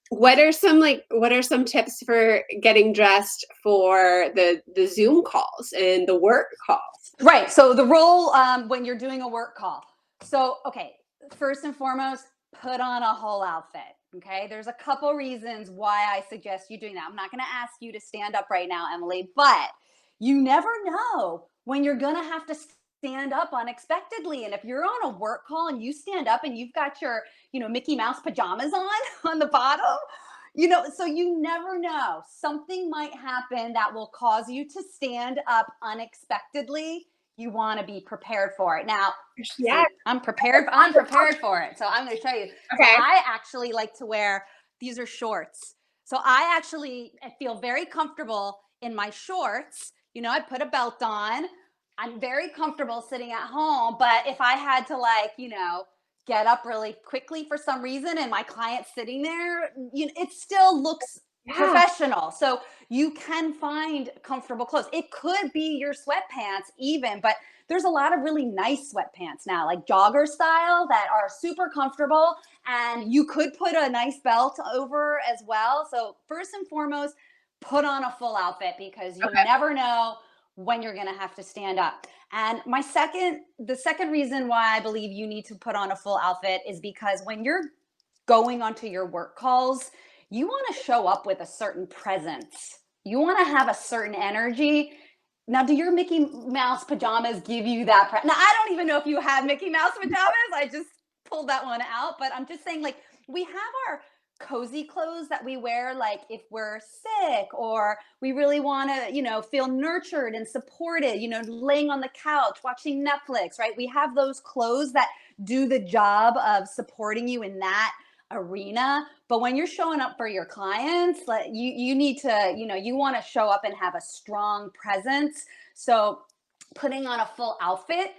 what are some tips for getting dressed for the Zoom calls and the work calls? Right. So the role when you're doing a work call. So, okay, first and foremost, put on a whole outfit. Okay. There's a couple reasons why I suggest you doing that. I'm not going to ask you to stand up right now, Emily, but you never know when you're going to have to stand up unexpectedly. And if you're on a work call and you stand up and you've got your, Mickey Mouse pajamas on the bottom, so you never know. Something might happen that will cause you to stand up unexpectedly. You want to be prepared for it. Now, Yeah. see, I'm prepared for it. So I'm going to show you. So Okay. I actually like to wear, these are shorts. So I feel very comfortable in my shorts. I put a belt on. I'm very comfortable sitting at home. But if I had to get up really quickly for some reason and my client's sitting there, it still looks professional. So you can find comfortable clothes. It could be your sweatpants even, but there's a lot of really nice sweatpants now, like jogger style, that are super comfortable, and you could put a nice belt over as well. So first and foremost, put on a full outfit, because you never know when you're going to have to stand up. And the second reason why I believe you need to put on a full outfit is because when you're going onto your work calls, you want to show up with a certain presence. You want to have a certain energy. Now, do your Mickey Mouse pajamas give you that? Now, I don't even know if you have Mickey Mouse pajamas. I just pulled that one out, but I'm just saying, we have our cozy clothes that we wear, like if we're sick or we really want to, feel nurtured and supported, laying on the couch, watching Netflix, right? We have those clothes that do the job of supporting you in that arena. But when you're showing up for your clients, you need to, you want to show up and have a strong presence. So putting on a full outfit,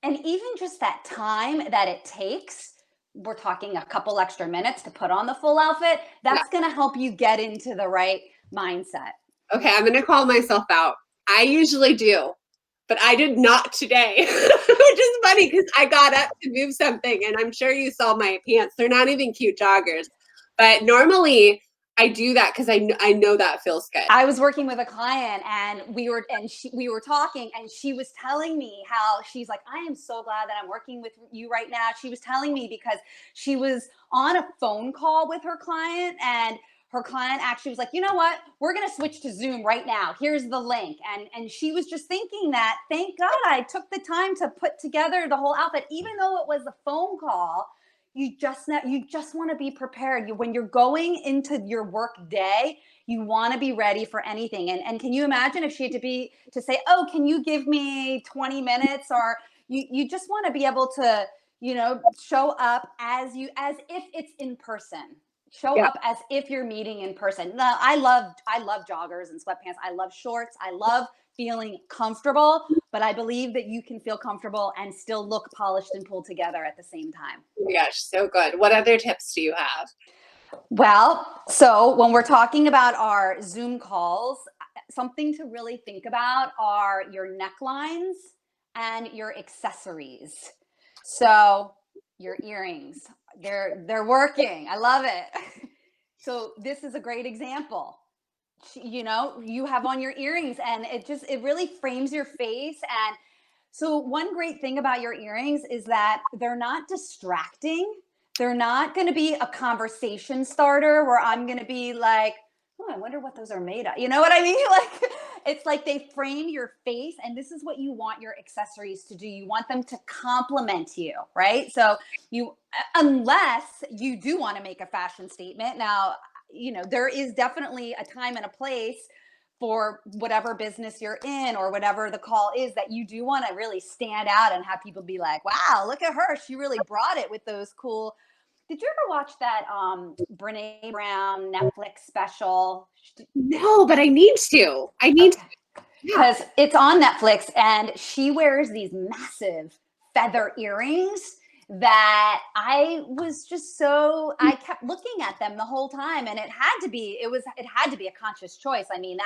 and even just that time that it takes, we're talking a couple extra minutes to put on the full outfit, that's going to help you get into the right mindset. Okay, I'm going to call myself out. I usually do, but I did not today, which is funny because I got up to move something, and I'm sure you saw my pants. They're not even cute joggers, but normally I do that because I know that feels good. I was working with a client, and we were talking, and she was telling me how she's like, I am so glad that I'm working with you right now. She was telling me because she was on a phone call with her client, and her client actually was like, you know what, we're going to switch to Zoom right now. Here's the link. And she was just thinking that, thank God I took the time to put together the whole outfit, even though it was a phone call. You just want to be prepared. When you're going into your work day, you want to be ready for anything. And can you imagine if she had to say, oh, can you give me 20 minutes? Or you just want to be able to, show up as if it's in person. Show up as if you're meeting in person. Now, I love joggers and sweatpants. I love shorts. I love feeling comfortable, but I believe that you can feel comfortable and still look polished and pulled together at the same time. Oh my gosh, so good. What other tips do you have? Well, so when we're talking about our Zoom calls, something to really think about are your necklines and your accessories. So your earrings, they're working. I love it. So this is a great example. You have on your earrings, and it really frames your face. And so one great thing about your earrings is that they're not distracting. They're not going to be a conversation starter where I'm going to be like, oh, I wonder what those are made of. You know what I mean? It's like they frame your face, and this is what you want your accessories to do. You want them to complement you, right? So unless you do want to make a fashion statement. Now, there is definitely a time and a place for whatever business you're in or whatever the call is, that you do want to really stand out and have people be like, wow, look at her. She really brought it with those cool. Did you ever watch that Brene Brown Netflix special? No, but I need to. Because it's on Netflix, and she wears these massive feather earrings that I kept looking at them the whole time, and it had to be a conscious choice. I mean,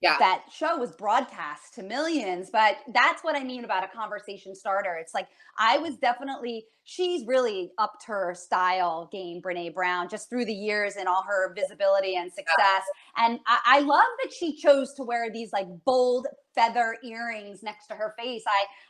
that show was broadcast to millions, but that's what I mean about a conversation starter. It's like, I was definitely she's really upped her style game, Brene Brown, just through the years and all her visibility and success. And I love that she chose to wear these like bold feather earrings next to her face.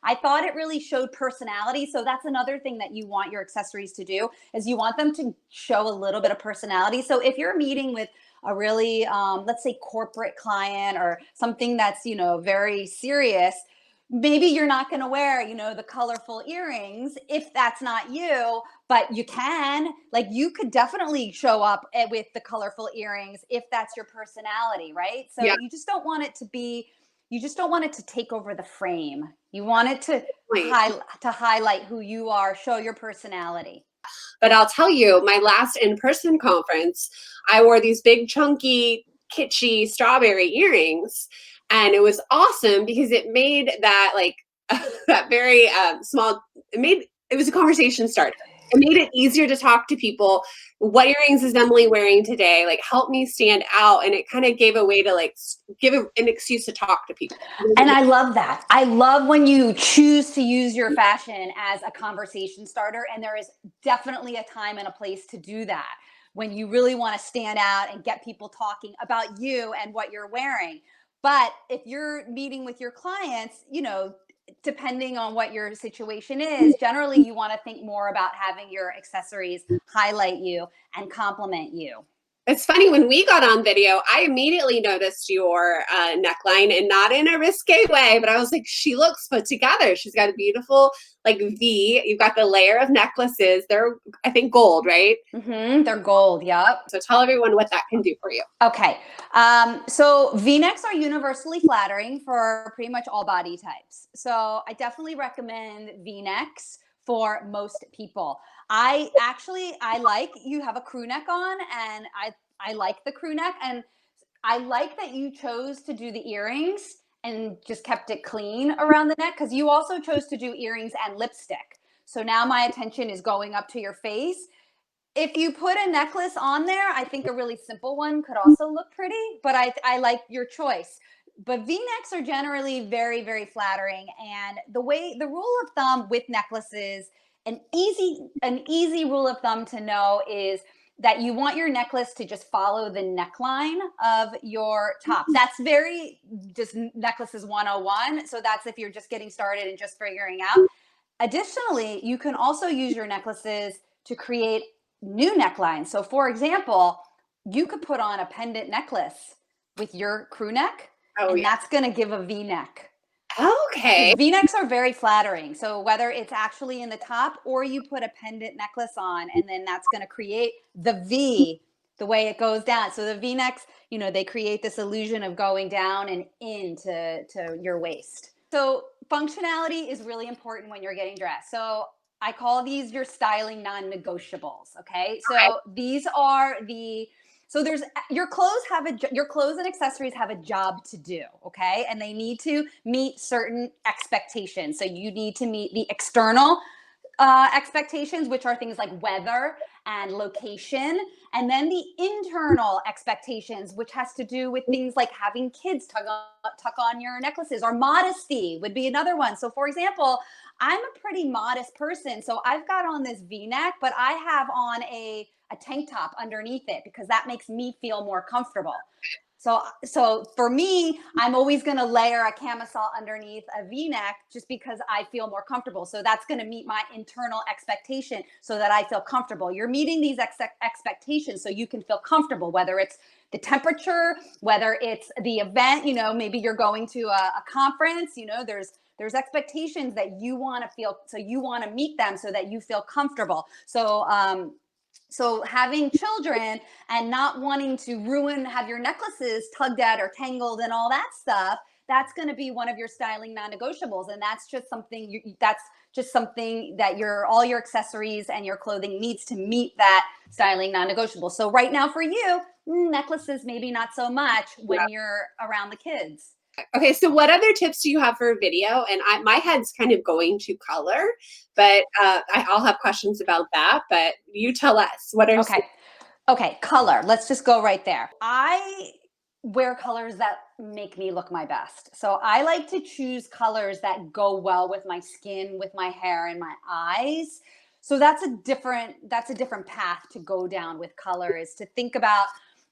I thought it really showed personality. So that's another thing that you want your accessories to do, is you want them to show a little bit of personality. So if you're meeting with a really, let's say, corporate client or something that's, very serious, maybe you're not going to wear, the colorful earrings if that's not you, but you can, like, you could definitely show up with the colorful earrings if that's your personality, right? So Yeah. you just don't want it to take over the frame. You want it to Wait. highlight who you are, show your personality. But I'll tell you, my last in-person conference, I wore these big, chunky, kitschy strawberry earrings. And it was awesome because it made that like that very small, it was a conversation starter. It made it easier to talk to people. What earrings is Emily wearing today? Like, help me stand out. And it kind of gave a way to like give an excuse to talk to people. And I love that. I love when you choose to use your fashion as a conversation starter. And there is definitely a time and a place to do that, when you really want to stand out and get people talking about you and what you're wearing. But if you're meeting with your clients, depending on what your situation is, generally you want to think more about having your accessories highlight you and compliment you. It's funny, when we got on video, I immediately noticed your neckline, and not in a risque way, but I was like, she looks put together. She's got a beautiful like V. You've got the layer of necklaces. They're, I think, gold, right? They're gold. Yep. So tell everyone what that can do for you. Okay. So V-necks are universally flattering for pretty much all body types. So I definitely recommend V-necks for most people. I like, you have a crew neck on, and I like the crew neck, and I like that you chose to do the earrings and just kept it clean around the neck, because you also chose to do earrings and lipstick. So now my attention is going up to your face. If you put a necklace on there, I think a really simple one could also look pretty, but I like your choice. But V-necks are generally very, very flattering. And the rule of thumb with necklaces, an easy rule of thumb to know is that you want your necklace to just follow the neckline of your top. That's very just necklaces 101. So that's if you're just getting started and just figuring out. Additionally, you can also use your necklaces to create new necklines. So for example, you could put on a pendant necklace with your crew neck, Oh, and yeah. that's going to give a V-neck. Okay. V-necks are very flattering. So whether it's actually in the top or you put a pendant necklace on, and then that's going to create the V, the way it goes down. So the V-necks, they create this illusion of going down and into your waist. So functionality is really important when you're getting dressed. So I call these your styling non-negotiables. Okay. So these are there's your clothes and accessories have a job to do. Okay. And they need to meet certain expectations. So you need to meet the external expectations, which are things like weather and location, and then the internal expectations, which has to do with things like having kids tuck on your necklaces, or modesty would be another one. So for example, I'm a pretty modest person, so I've got on this V-neck, but I have on a tank top underneath it because that makes me feel more comfortable. So for me, I'm always going to layer a camisole underneath a V-neck just because I feel more comfortable. So that's going to meet my internal expectation so that I feel comfortable. You're meeting these expectations so you can feel comfortable, whether it's the temperature, whether it's the event, maybe you're going to a conference, there's expectations that you want to feel, so you want to meet them so that you feel comfortable. So having children and not wanting to have your necklaces tugged at or tangled and all that stuff, that's going to be one of your styling non-negotiables. And that's just something that all your accessories and your clothing needs to meet that styling non-negotiable. So right now for you, necklaces, maybe not so much when you're around the kids. Okay, so what other tips do you have for video? And my head's kind of going to color, but I'll have questions about that. But you tell us, what are Okay, color. Let's just go right there. I wear colors that make me look my best. So I like to choose colors that go well with my skin, with my hair, and my eyes. So that's a different path to go down with color, is to think about,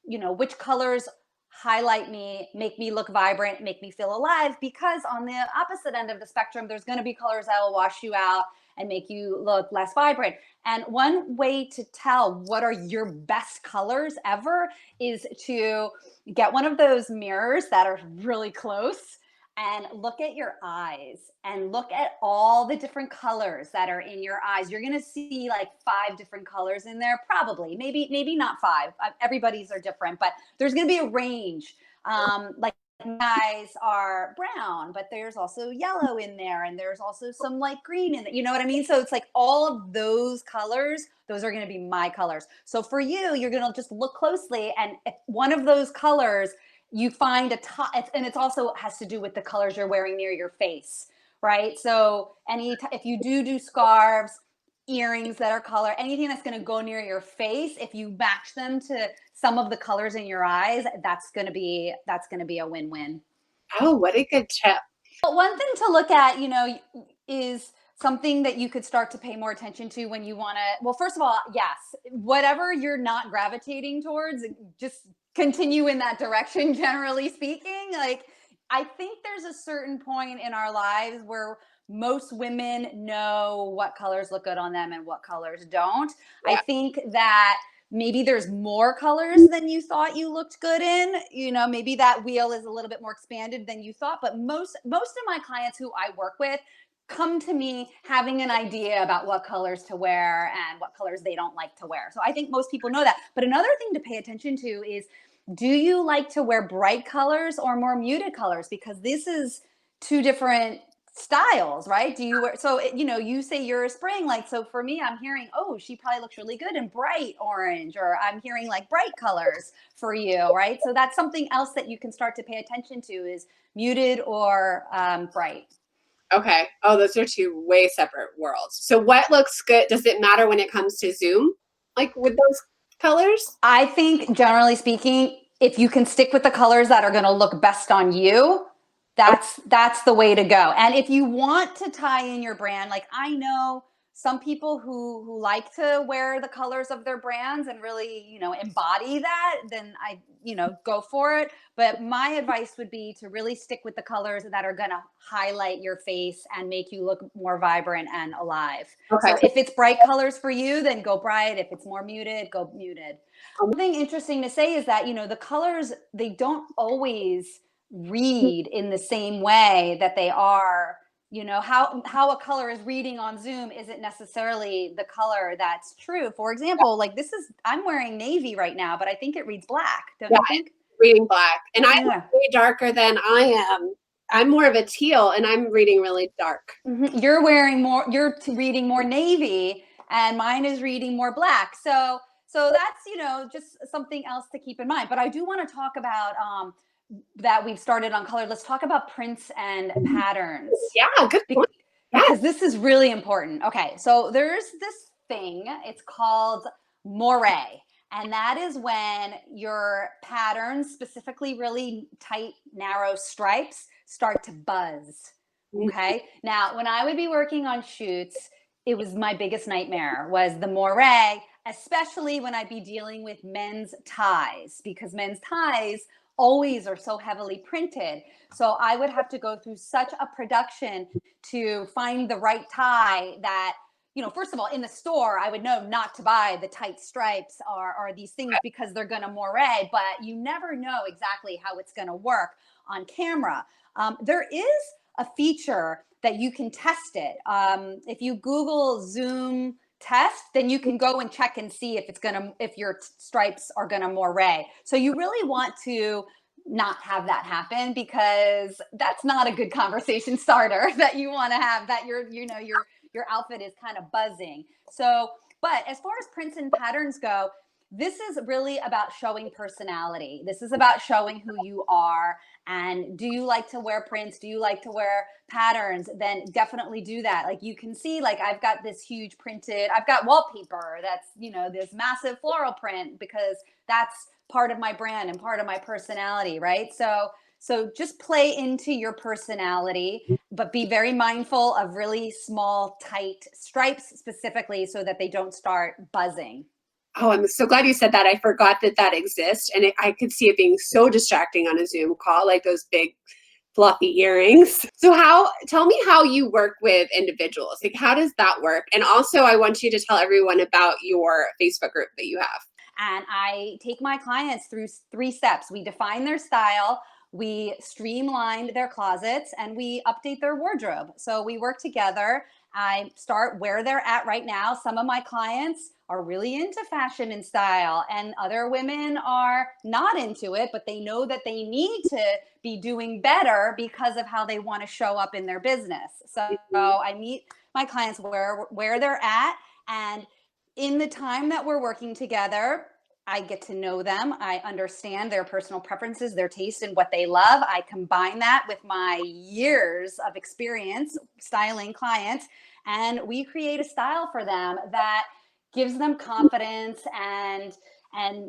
which colors highlight me, make me look vibrant, make me feel alive, because on the opposite end of the spectrum, there's going to be colors that will wash you out and make you look less vibrant. And one way to tell what are your best colors ever is to get one of those mirrors that are really close and look at your eyes and look at all the different colors that are in your eyes. You're going to see like 5 different colors in there, probably, maybe not 5. Everybody's are different, but there's going to be a range. Like my eyes are brown, but there's also yellow in there, and there's also some light green in it. You know what I mean? So it's like all of those colors, those are going to be my colors. So for you, you're going to just look closely, and if one of those colors you find a top, and it also has to do with the colors you're wearing near your face, right? So if you do scarves, earrings that are color, anything that's going to go near your face, if you match them to some of the colors in your eyes, that's going to be a win-win. Oh, what a good tip. But one thing to look at, is something that you could start to pay more attention to when you want to, well, first of all, yes, whatever you're not gravitating towards, just continue in that direction, generally speaking. Like, I think there's a certain point in our lives where most women know what colors look good on them and what colors don't. Yeah. I think that maybe there's more colors than you thought you looked good in. Maybe that wheel is a little bit more expanded than you thought. But most of my clients who I work with come to me having an idea about what colors to wear and what colors they don't like to wear. So I think most people know that. But another thing to pay attention to is, do you like to wear bright colors or more muted colors? Because this is 2 different styles, right? Do you wear, so you say you're a spring, like, so for me, I'm hearing, oh, she probably looks really good in bright orange, or I'm hearing like bright colors for you, right? So that's something else that you can start to pay attention to, is muted or bright. Okay. Oh, those are 2 way separate worlds. So what looks good? Does it matter when it comes to Zoom? Like with those colors? I think, generally speaking, if you can stick with the colors that are going to look best on you, that's the way to go. And if you want to tie in your brand, like, I know some people who like to wear the colors of their brands and really, embody that, then I, go for it. But my advice would be to really stick with the colors that are going to highlight your face and make you look more vibrant and alive. Okay. So if it's bright colors for you, then go bright. If it's more muted, go muted. One thing interesting to say is that, the colors, they don't always read in the same way that they are, how a color is reading on Zoom isn't necessarily the color that's true. For example, like I'm wearing navy right now, but I think it reads black. Don't you think? Reading black. And I'm Yeah. way darker than I am. I'm more of a teal, and I'm reading really dark. Mm-hmm. You're reading more navy, and mine is reading more black. So that's, just something else to keep in mind. But I do want to talk about that we've started on color. Let's talk about prints and patterns. Yeah, good point. Because this is really important. Okay, so there's this thing, it's called moire. And that is when your patterns, specifically really tight, narrow stripes, start to buzz. Okay. Now, when I would be working on shoots, it was my biggest nightmare, was the moire, especially when I'd be dealing with men's ties, because men's ties always are so heavily printed. So I would have to go through such a production to find the right tie that, first of all, in the store, I would know not to buy the tight stripes or these things, because they're going to moire, but you never know exactly how it's going to work on camera. There is a feature that you can test it. If you Google Zoom test, then you can go and check and see if your stripes are gonna moire. So you really want to not have that happen, because that's not a good conversation starter that you want to have, that your outfit is kind of buzzing. So, but as far as prints and patterns go, this is really about showing personality. This is about showing who you are. And do you like to wear prints? Do you like to wear patterns? Then definitely do that. Like, you can see, like, I've got this huge printed, I've got wallpaper that's, this massive floral print, because that's part of my brand and part of my personality, right? So So just play into your personality, but be very mindful of really small, tight stripes specifically so that they don't start buzzing. Oh, I'm so glad you said that. I forgot that that exists, and I could see it being so distracting on a Zoom call, like those big fluffy earrings. So tell me how you work with individuals. Like, how does that work? And also, I want you to tell everyone about your Facebook group that you have. And I take my clients through 3 steps. We define their style, we streamline their closets, and we update their wardrobe. So we work together. I start where they're at right now. Some of my clients are really into fashion and style, and other women are not into it, but they know that they need to be doing better because of how they want to show up in their business. So Mhm. I meet my clients where they're at, and in the time that we're working together, I get to know them. I understand their personal preferences, their taste, and what they love. I combine that with my years of experience styling clients, and we create a style for them that gives them confidence and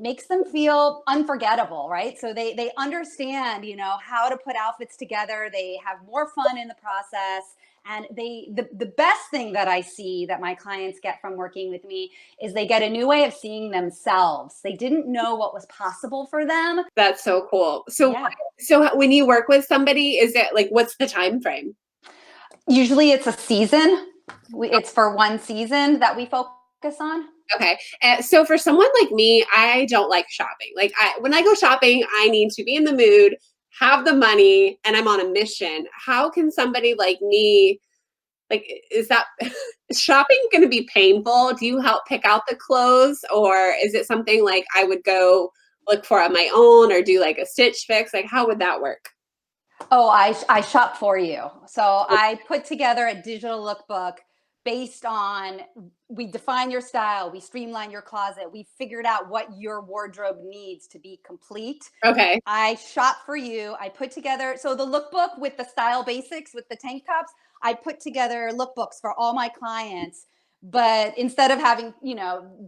makes them feel unforgettable, right? So they understand, how to put outfits together. They have more fun in the process. And the best thing that I see that my clients get from working with me is they get a new way of seeing themselves. They didn't know what was possible for them. That's so cool. Yeah. When you work with somebody, is it like what's the time frame? Usually it's a season. It's for one season that we focus on. Okay. So for someone like me, I don't like shopping. Like when I go shopping, I need to be in the mood, have the money, and I'm on a mission. How can somebody like me, like, is that is shopping going to be painful? Do you help pick out the clothes, or is it something like I would go look for on my own, or do like a stitch fix? Like, how would that work? Oh, I shop for you. So I put together a digital lookbook based on, we define your style, we streamline your closet, we figured out what your wardrobe needs to be complete. Okay. I shop for you. I put together, so the lookbook with the style basics with the tank tops, I put together lookbooks for all my clients. But instead of having,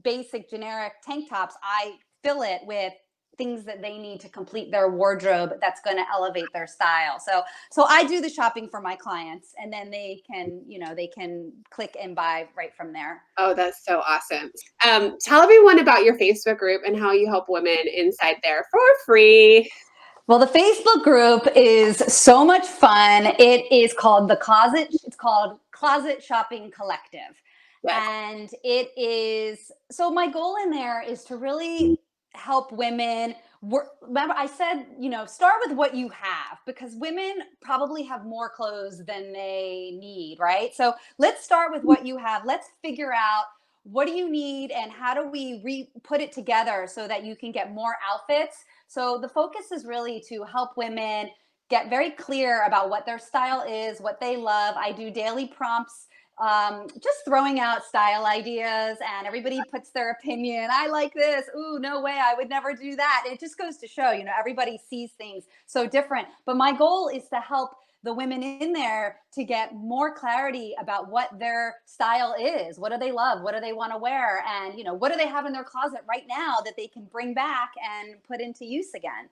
basic generic tank tops, I fill it with things that they need to complete their wardrobe that's going to elevate their style. So I do the shopping for my clients, and then they can click and buy right from there. Oh, that's so awesome. Tell everyone about your Facebook group and how you help women inside there for free. Well, the Facebook group is so much fun. It's called Closet Shopping Collective. Yes. And it is, so my goal in there is to really help women remember I said, start with what you have, because women probably have more clothes than they need, right? So let's start with what you have. Let's figure out, what do you need and how do we put it together so that you can get more outfits. So the focus is really to help women get very clear about what their style is, what they love. I do daily prompts, just throwing out style ideas, and everybody puts their opinion. I like this. Ooh, no way, I would never do that. It just goes to show, everybody sees things so different. But my goal is to help the women in there to get more clarity about what their style is. What do they love? What do they want to wear? And, what do they have in their closet right now that they can bring back and put into use again?